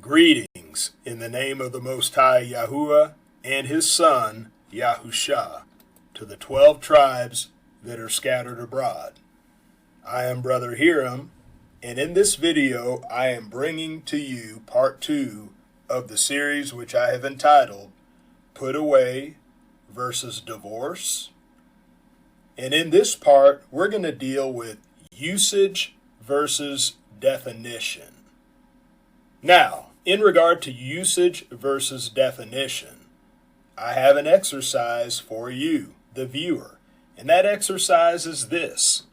Greetings in the name of the Most High Yahuwah and his Son, Yahusha, to the 12 tribes that are scattered abroad. I am Brother Hiram, and in this video I am bringing to you part 2 of the series which I have entitled Put Away versus Divorce. And in this part, we're going to deal with usage versus definition. Now, in regard to usage versus definition, I have an exercise for you, the viewer, and that exercise is this.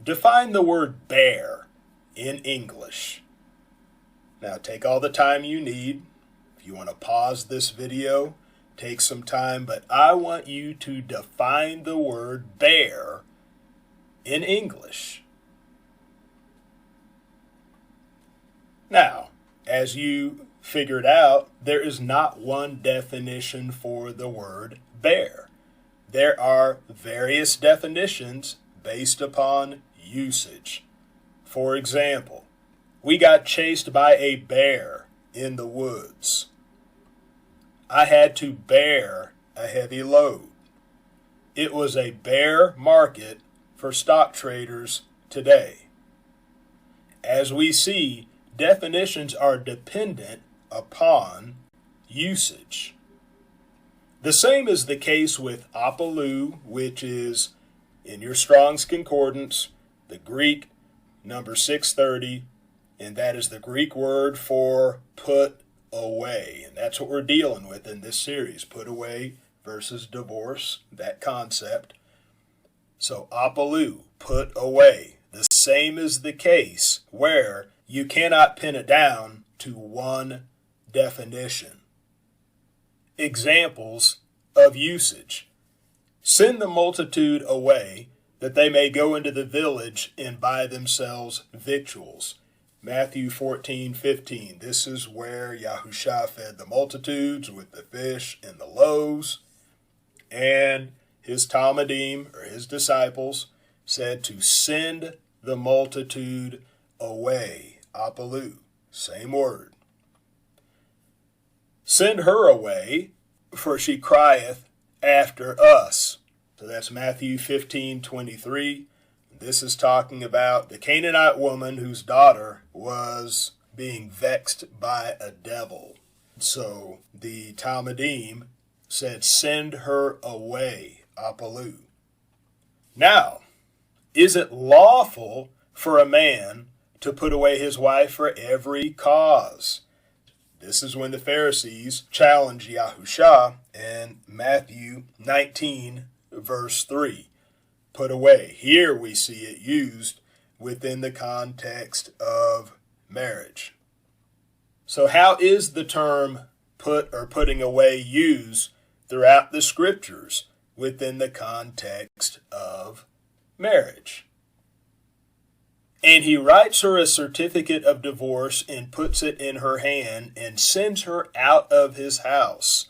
Define the word bear in English. Now, take all the time you need. If you want to pause this video, take some time, but I want you to define the word bear in English. Now, as you figured out, there is not one definition for the word bear. There are various definitions based upon usage. For example, we got chased by a bear in the woods. I had to bear a heavy load. It was a bear market for stock traders today. As we see, definitions are dependent upon usage. The same is the case with apalou, which is, in your Strong's Concordance, the Greek number 630, and that is the Greek word for put away. And that's what we're dealing with in this series, put away versus divorce, that concept. So apalou, put away. The same is the case where you cannot pin it down to one definition. Examples of usage. Send the multitude away, that they may go into the village and buy themselves victuals. Matthew 14:15. This is where Yahusha fed the multitudes with the fish and the loaves. And his Talmudim, or his disciples, said to send the multitude away. Apalou, same word. Send her away, for she crieth after us. So that's Matthew 15:23. This is talking about the Canaanite woman whose daughter was being vexed by a devil. So the Talmudim said, send her away, apalou. Now, is it lawful for a man to put away his wife for every cause? This is when the Pharisees challenged Yahusha in Matthew 19, verse 3. Put away. Here we see it used within the context of marriage. So how is the term put or putting away used throughout the scriptures within the context of marriage? And he writes her a certificate of divorce and puts it in her hand and sends her out of his house.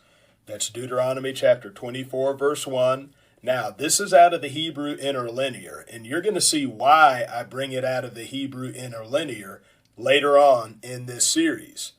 That's Deuteronomy chapter 24, verse 1. Now, this is out of the Hebrew interlinear, and you're going to see why I bring it out of the Hebrew interlinear later on in this series.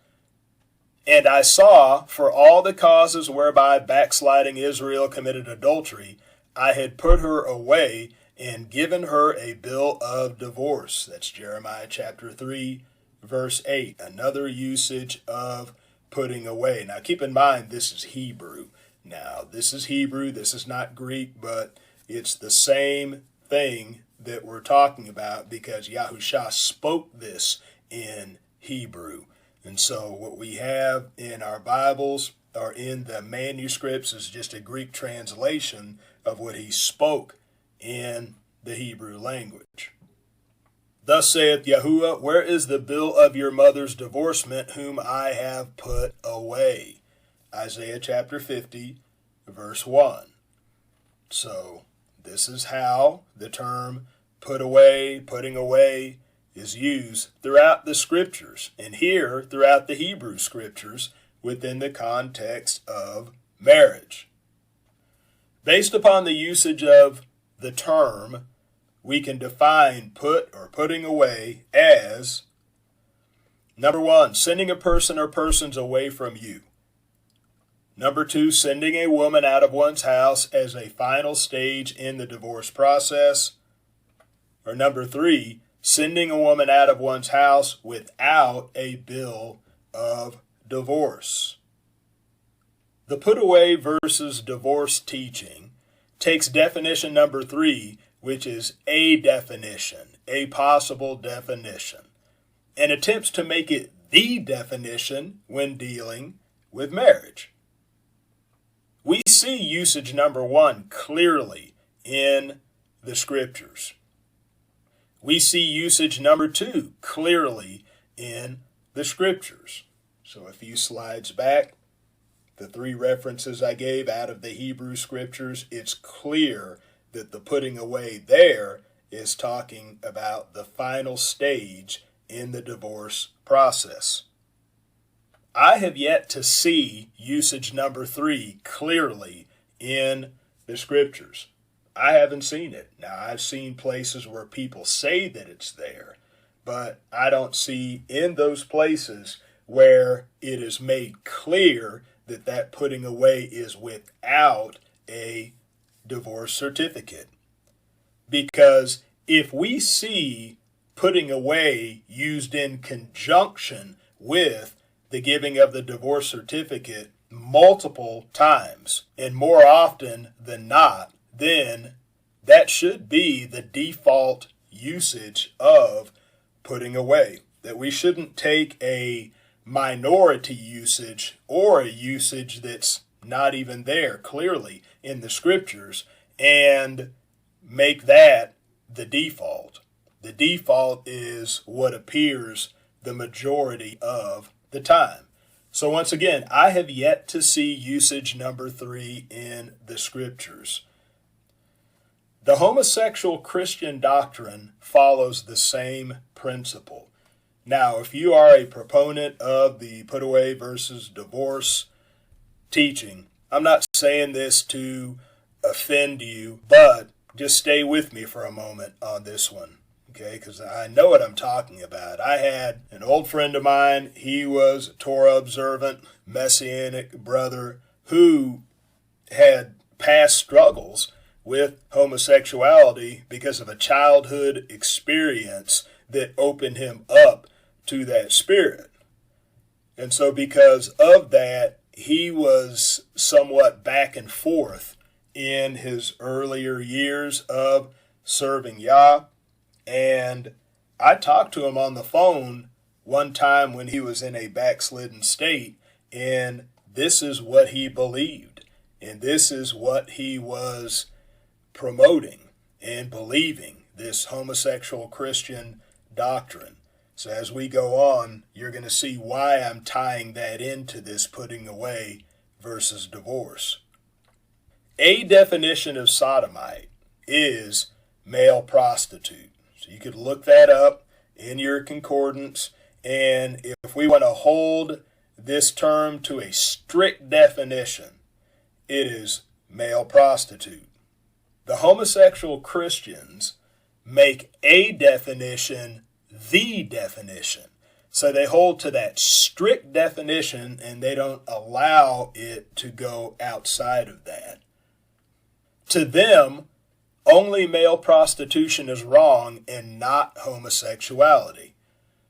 And I saw, for all the causes whereby backsliding Israel committed adultery, I had put her away and given her a bill of divorce. That's Jeremiah chapter 3, verse 8. Another usage of putting away. Now keep in mind, this is Hebrew. Now, this is Hebrew. This is not Greek, but it's the same thing that we're talking about because Yahusha spoke this in Hebrew. And so what we have in our Bibles or in the manuscripts is just a Greek translation of what he spoke in the Hebrew language. Thus saith Yahuwah, where is the bill of your mother's divorcement, whom I have put away? Isaiah chapter 50, verse 1. So this is how the term put away, putting away is used throughout the scriptures, and here throughout the Hebrew scriptures within the context of marriage. Based upon the usage of the term, we can define put or putting away as Number 1, sending a person or persons away from you. Number 2, sending a woman out of one's house as a final stage in the divorce process. Or number 3, sending a woman out of one's house without a bill of divorce. The put away versus divorce teaching takes definition number 3, which is a definition, a possible definition, and attempts to make it the definition when dealing with marriage. We see usage number 1 clearly in the scriptures. We see usage number 2 clearly in the scriptures. So a few slides back, the 3 references I gave out of the Hebrew scriptures, it's clear that the putting away there is talking about the final stage in the divorce process. I have yet to see usage number 3 clearly in the scriptures. I haven't seen it. Now, I've seen places where people say that it's there, but I don't see in those places where it is made clear that that putting away is without a divorce certificate. Because if we see putting away used in conjunction with the giving of the divorce certificate multiple times, and more often than not, then that should be the default usage of putting away. That we shouldn't take a minority usage or a usage that's not even there clearly in the scriptures and make that the default. The default is what appears the majority of the time. So once again, I have yet to see usage number 3 in the scriptures. The homosexual Christian doctrine follows the same principle. Now, if you are a proponent of the put away versus divorce teaching, I'm not saying this to offend you, but just stay with me for a moment on this one, okay? Because I know what I'm talking about. I had an old friend of mine. He was a Torah observant, Messianic brother who had past struggles with homosexuality because of a childhood experience that opened him up to that spirit. And so because of that, he was somewhat back and forth in his earlier years of serving Yah. And I talked to him on the phone one time when he was in a backslidden state, and this is what he believed, and this is what he was promoting and believing, this homosexual Christian doctrine. So as we go on, you're going to see why I'm tying that into this putting away versus divorce. A definition of sodomite is male prostitute. So you could look that up in your concordance, and if we want to hold this term to a strict definition, it is male prostitute. The homosexual Christians make a definition the definition. So they hold to that strict definition and they don't allow it to go outside of that. To them, only male prostitution is wrong and not homosexuality.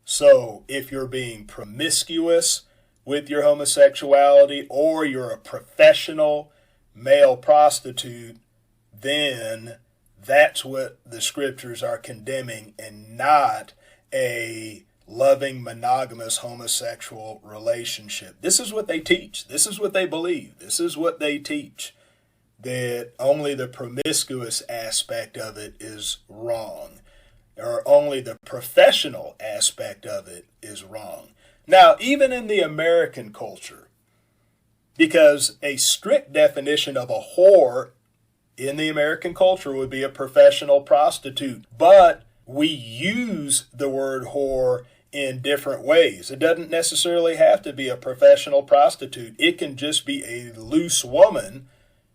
So if you're being promiscuous with your homosexuality or you're a professional male prostitute, then that's what the scriptures are condemning and not a loving, monogamous, homosexual relationship. This is what they teach. This is what they believe. This is what they teach, that only the promiscuous aspect of it is wrong, or only the professional aspect of it is wrong. Now, even in the American culture, because a strict definition of a whore in the American culture would be a professional prostitute, but we use the word whore in different ways. It doesn't necessarily have to be a professional prostitute. It can just be a loose woman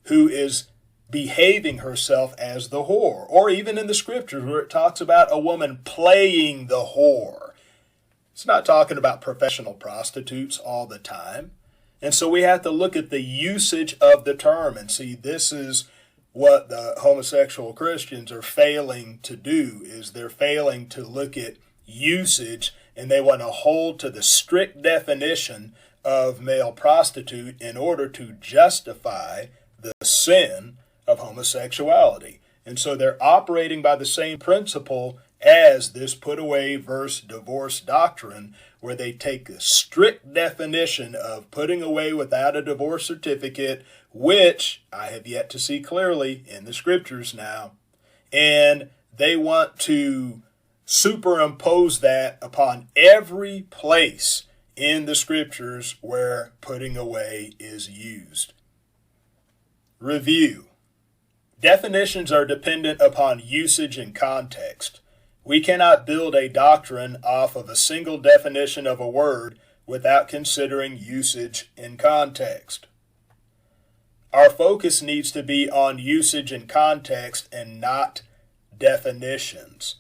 who is behaving herself as the whore. Or even in the scriptures where it talks about a woman playing the whore. It's not talking about professional prostitutes all the time. And so we have to look at the usage of the term and see this is what the homosexual Christians are failing to do, is they're failing to look at usage, and they want to hold to the strict definition of male prostitute in order to justify the sin of homosexuality. And so they're operating by the same principle as this put away versus divorce doctrine, where they take the strict definition of putting away without a divorce certificate, which I have yet to see clearly in the scriptures now, and they want to superimpose that upon every place in the scriptures where putting away is used. Review. Definitions are dependent upon usage and context. We cannot build a doctrine off of a single definition of a word without considering usage and context. Our focus needs to be on usage and context and not definitions.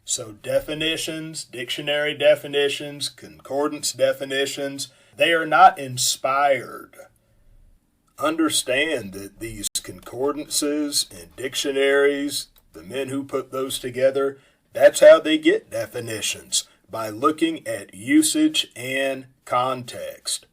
So definitions, dictionary definitions, concordance definitions, they are not inspired. Understand that these concordances and dictionaries, the men who put those together, that's how they get definitions, by looking at usage and context.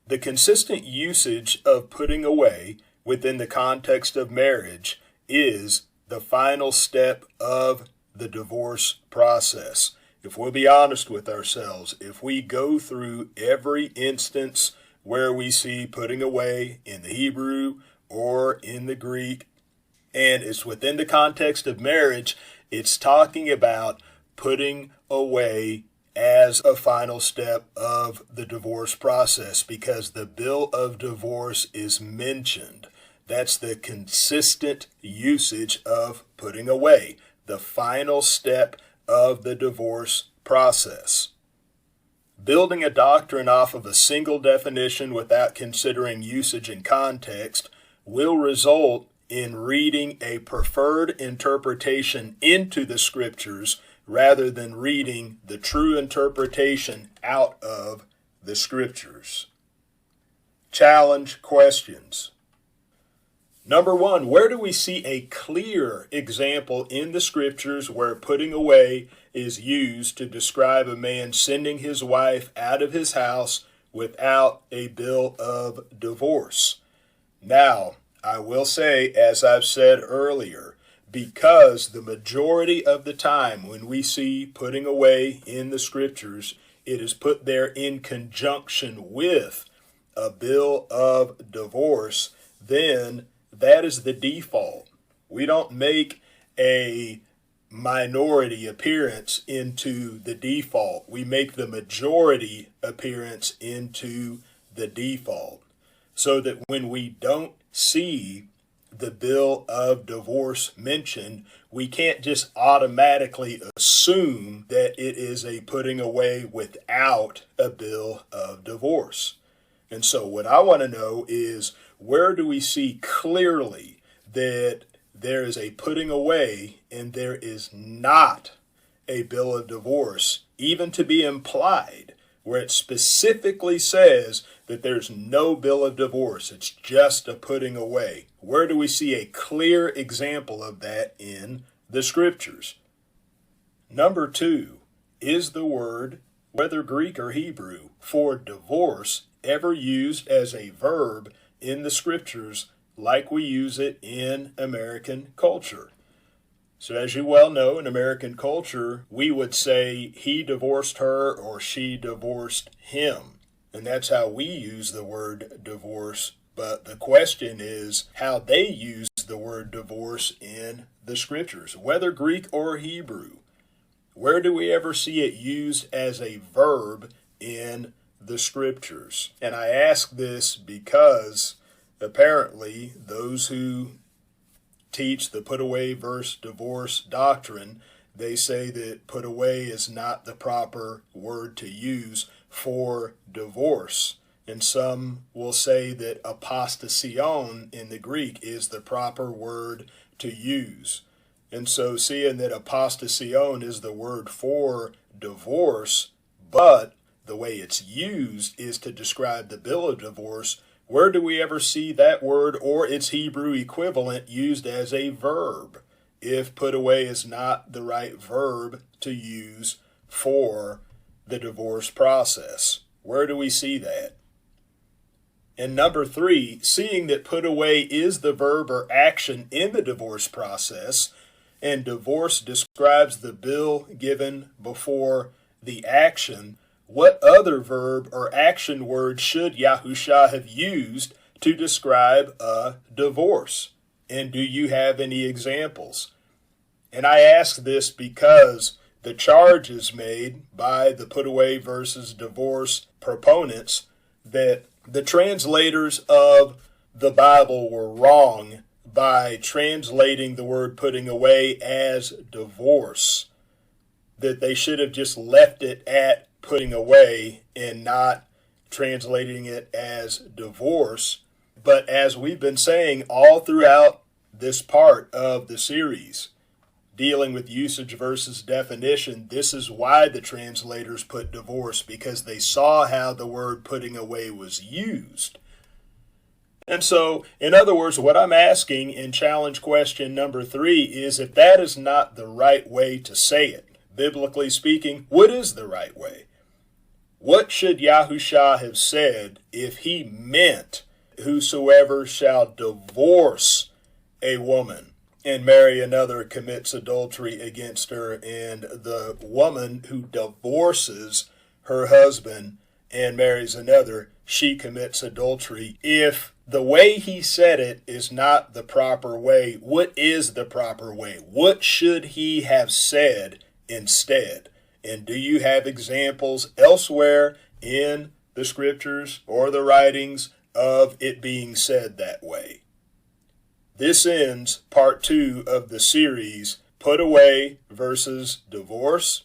The consistent usage of putting away within the context of marriage is the final step of the divorce process. If we'll be honest with ourselves, if we go through every instance where we see putting away in the Hebrew or in the Greek, and it's within the context of marriage, it's talking about putting away as a final step of the divorce process, because the bill of divorce is mentioned. That's the consistent usage of putting away, the final step of the divorce process. Building a doctrine off of a single definition without considering usage and context will result in reading a preferred interpretation into the scriptures rather than reading the true interpretation out of the scriptures. Challenge questions. Number 1, where do we see a clear example in the scriptures where putting away is used to describe a man sending his wife out of his house without a bill of divorce? Now, I will say, as I've said earlier, because the majority of the time when we see putting away in the scriptures, it is put there in conjunction with a bill of divorce, then that is the default. We don't make a minority appearance into the default. We make the majority appearance into the default, so that when we don't see the bill of divorce mentioned, we can't just automatically assume that it is a putting away without a bill of divorce. And so what I want to know is, where do we see clearly that there is a putting away and there is not a bill of divorce, even to be implied, where it specifically says that there's no bill of divorce, it's just a putting away? Where do we see a clear example of that in the scriptures? Number 2, is the word, whether Greek or Hebrew, for divorce ever used as a verb in the scriptures like we use it in American culture? So as you well know, in American culture, we would say he divorced her or she divorced him. And that's how we use the word divorce. But the question is how they use the word divorce in the scriptures, whether Greek or Hebrew. Where do we ever see it used as a verb in the scriptures? And I ask this because apparently those who teach the put away versus divorce doctrine, they say that put away is not the proper word to use for divorce. And some will say that apostasion in the Greek is the proper word to use. And so seeing that apostasion is the word for divorce, but the way it's used is to describe the bill of divorce, where do we ever see that word or its Hebrew equivalent used as a verb, if put away is not the right verb to use for the divorce process? Where do we see that? And number 3, seeing that put away is the verb or action in the divorce process, and divorce describes the bill given before the action, what other verb or action word should Yahusha have used to describe a divorce? And do you have any examples? And I ask this because the charge is made by the put away versus divorce proponents that the translators of the Bible were wrong by translating the word putting away as divorce, that they should have just left it at putting away and not translating it as divorce. But as we've been saying all throughout this part of the series, dealing with usage versus definition, this is why the translators put divorce, because they saw how the word putting away was used. And so, in other words, what I'm asking in challenge question number 3 is, if that is not the right way to say it, biblically speaking, what is the right way? What should Yahusha have said if he meant, whosoever shall divorce a woman and marry another commits adultery against her, and the woman who divorces her husband and marries another, she commits adultery? If the way he said it is not the proper way, what is the proper way? What should he have said instead? And do you have examples elsewhere in the scriptures or the writings of it being said that way? This ends part 2 of the series, Put Away versus Divorce.